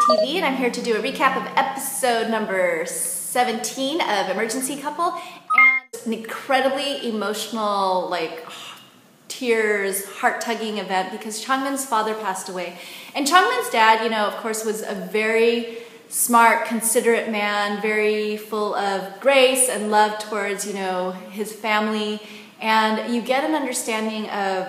TV, and I'm here to do a recap of episode number 17 of Emergency Couple, and an incredibly emotional, like, tears, heart-tugging event because Changmin's father passed away. And Changmin's dad, you know, of course, was a very smart, considerate man, very full of grace and love towards, you know, his family. And you get an understanding of,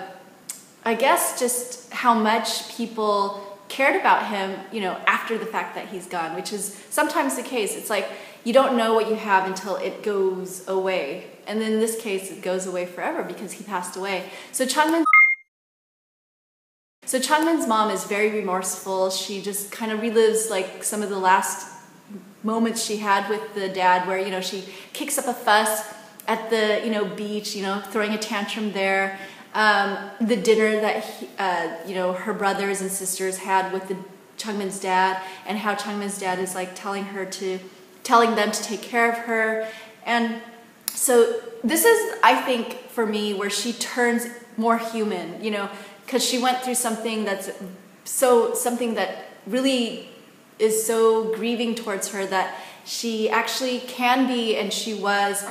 I guess, just how much people cared about him, you know, after the fact that he's gone, which is sometimes the case. It's like you don't know what you have until it goes away. And in this case, it goes away forever because he passed away. So Changmin's mom is very remorseful. She just kind of relives like some of the last moments she had with the dad where, you know, she kicks up a fuss at the, you know, beach, you know, throwing a tantrum there. The dinner that, you know, her brothers and sisters had with Changmin's dad, and how Changmin's dad is like telling them to take care of her. And so this is, I think, for me, where she turns more human, you know, because she went through something something that really is so grieving towards her, that she actually can be, and she was,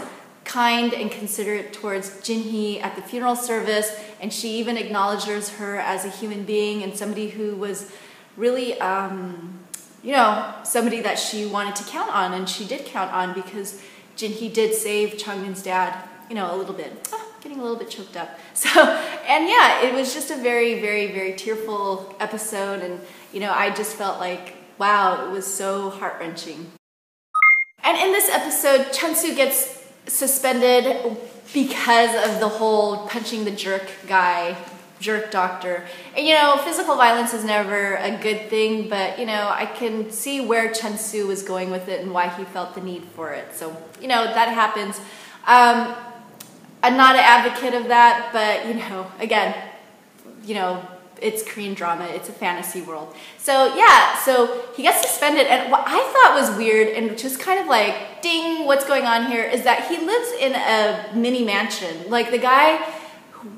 kind and considerate towards Jinhee at the funeral service, and she even acknowledges her as a human being and somebody who was really, you know, somebody that she wanted to count on, and she did count on because Jinhee did save Changmin's dad, you know, a little bit. Getting a little bit choked up. So, and yeah, it was just a very, very, very tearful episode, and, you know, I just felt like, wow, it was so heart-wrenching. And in this episode, Chunsu gets suspended because of the whole punching the jerk doctor. And, you know, physical violence is never a good thing, but, you know, I can see where Chunsu was going with it and why he felt the need for it. So, you know, that happens. I'm not an advocate of that, but, you know, again, you know, it's Korean drama, it's a fantasy world. So yeah, so he gets suspended, and what I thought was weird and just kind of like, ding, what's going on here, is that he lives in a mini mansion. Like, the guy,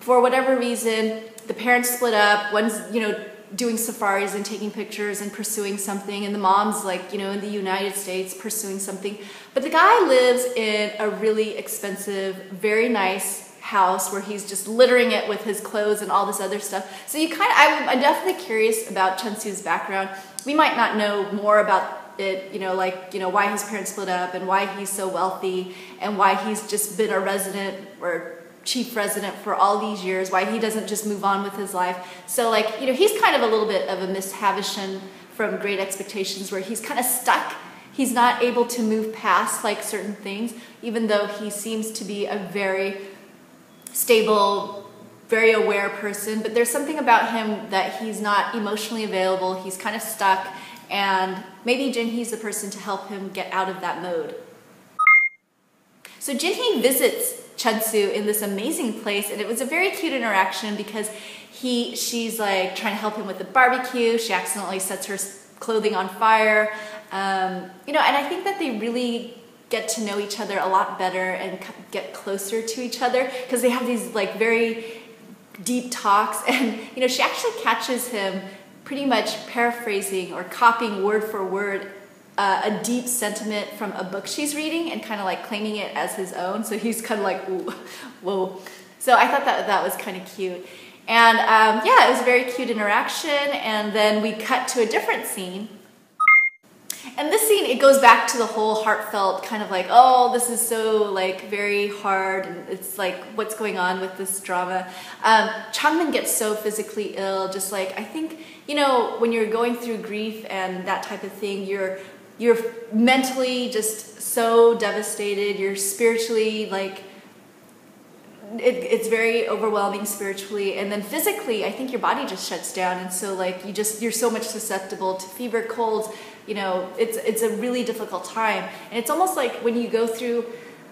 for whatever reason, the parents split up, one's, you know, doing safaris and taking pictures and pursuing something, and the mom's, like, you know, in the United States pursuing something. But the guy lives in a really expensive, very nice house where he's just littering it with his clothes and all this other stuff. So you I'm definitely curious about Chunsu's background. We might not know more about it, you know, like, you know, why his parents split up and why he's so wealthy and why he's just been a resident or chief resident for all these years, why he doesn't just move on with his life. So, like, you know, he's kind of a little bit of a Miss Havisham from Great Expectations, where he's kind of stuck. He's not able to move past, like, certain things, even though he seems to be a very stable, very aware person. But there's something about him that he's not emotionally available. He's kind of stuck, and maybe Jinhee's the person to help him get out of that mode. So Jinhee visits Chunsu in this amazing place, and it was a very cute interaction because she's like trying to help him with the barbecue. She accidentally sets her clothing on fire, you know, and I think that they really get to know each other a lot better and get closer to each other because they have these like very deep talks. And, you know, she actually catches him pretty much paraphrasing or copying word for word a deep sentiment from a book she's reading and kind of like claiming it as his own. So he's kind of like, ooh, whoa. So I thought that was kind of cute. And yeah, it was a very cute interaction. And then we cut to a different scene. And this scene, it goes back to the whole heartfelt kind of like, oh, this is so like very hard, and it's like, what's going on with this drama? Changmin gets so physically ill, just like, I think, you know, when you're going through grief and that type of thing, you're mentally just so devastated, you're spiritually like, it's very overwhelming spiritually, and then physically, I think your body just shuts down, and so like you're so much susceptible to fever, colds. You know, it's a really difficult time, and it's almost like when you go through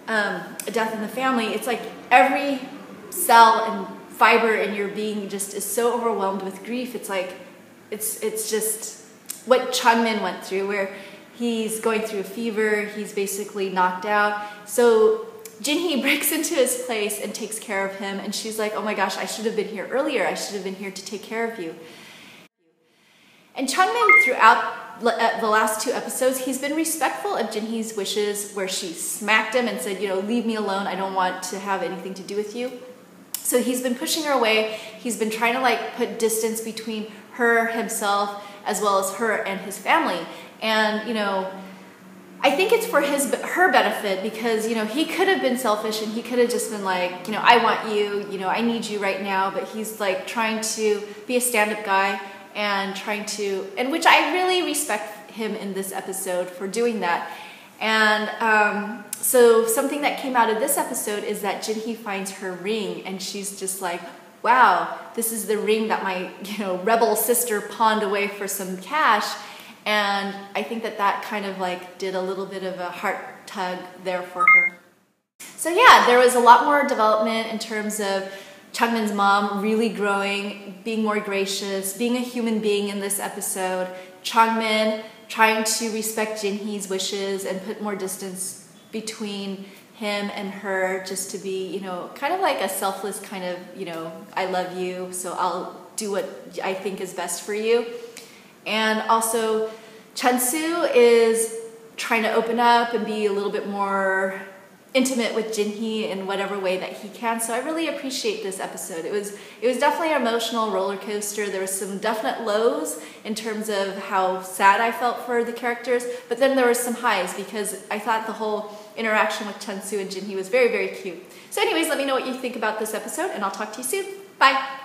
a death in the family, it's like every cell and fiber in your being just is so overwhelmed with grief. It's like it's just what Changmin went through, where he's going through a fever, he's basically knocked out. So Jinhee breaks into his place and takes care of him, and she's like, oh my gosh, I should have been here earlier. I should have been here to take care of you. And Changmin, throughout the last 2 episodes, he's been respectful of Jinhee's wishes, where she smacked him and said, you know, leave me alone. I don't want to have anything to do with you. So he's been pushing her away. He's been trying to like put distance between her, himself, as well as her and his family. And, you know, I think it's for her benefit, because, you know, he could have been selfish and he could have just been like, you know, I want you, you know, I need you right now. But he's like trying to be a stand-up guy and trying to, and which I really respect him in this episode for doing that. And so something that came out of this episode is that Jinhee finds her ring, and she's just like, wow, this is the ring that my, you know, rebel sister pawned away for some cash. And I think that that kind of like did a little bit of a heart tug there for her. So yeah, there was a lot more development in terms of Changmin's mom really growing, being more gracious, being a human being in this episode. Changmin trying to respect Jinhee's wishes and put more distance between him and her, just to be, you know, kind of like a selfless kind of, you know, I love you, so I'll do what I think is best for you. And also, Chun-Soo is trying to open up and be a little bit more intimate with Jinhee in whatever way that he can. So I really appreciate this episode. It was definitely an emotional roller coaster. There was some definite lows in terms of how sad I felt for the characters, but then there was some highs, because I thought the whole interaction with Chun-Soo and Jinhee was very, very cute. So anyways, let me know what you think about this episode, and I'll talk to you soon. Bye!